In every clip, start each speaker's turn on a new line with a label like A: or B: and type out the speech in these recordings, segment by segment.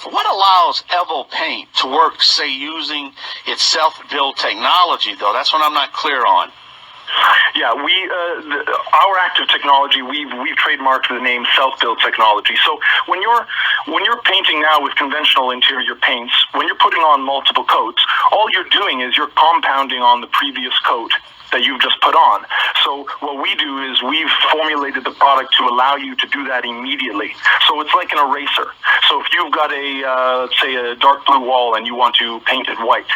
A: What allows EVOpaint to work, say, using its self-build technology, though? That's what I'm not clear on.
B: Yeah, our active technology, we've trademarked the name self-build technology. So when you're painting now with conventional interior paints, when you're putting on multiple coats, all you're doing is you're compounding on the previous coat that you've just put on. So what we do is we've formulated the product to allow you to do that immediately. So it's like an eraser. So if you've got say a dark blue wall and you want to paint it white,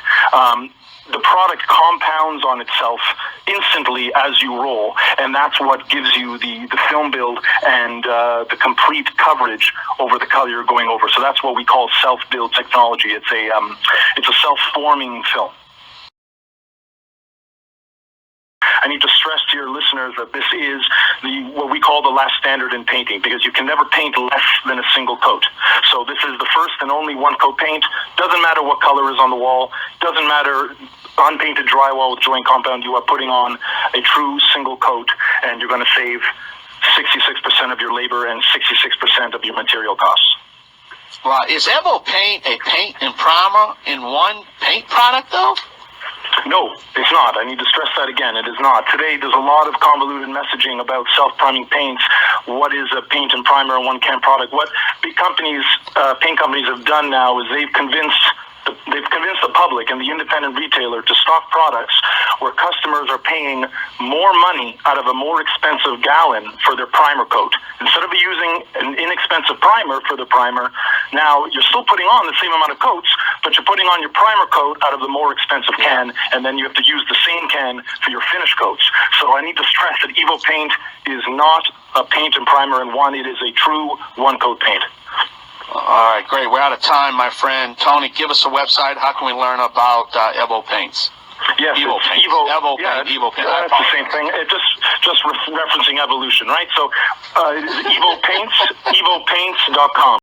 B: the product compounds on itself instantly as you roll, and that's what gives you the film build and the complete coverage over the color you're going over. So that's what we call self-build technology. It's a self-forming film. I need to stress to your listeners that this is what we call the last standard in painting, because you can never paint less than a single coat. So this is the first and only one coat paint. Doesn't matter what color is on the wall. Doesn't matter unpainted drywall with joint compound. You are putting on a true single coat, and you're going to save 66% of your labor and 66% of your material costs.
A: Well, is EVOpaint a paint and primer in one paint product, though?
B: No, it's not. I need to stress that again. It is not. Today, there's a lot of convoluted messaging about self-priming paints. What is a paint and primer in one can product? What big companies, paint companies have done now is they've convinced the public and the independent retailer to stock products where customers are paying more money out of a more expensive gallon for their primer coat. Instead of using an inexpensive primer for the primer, now you're still putting on the same amount of coats, but you're putting on your primer coat out of the more expensive can, and then you have to use the same can for your finish coats. So I need to stress that EVOpaint is not a paint and primer in one. It is a true one-coat paint.
A: All right, great. We're out of time, my friend. Tony, give us a website. How can we learn about EVOpaints?
B: Yes,
A: EVOpaint.
B: EVOpaint.
A: Yeah, EVOpaint.
B: That's the same thing. It just referencing evolution, right? So EVOpaints, EVOpaints.com.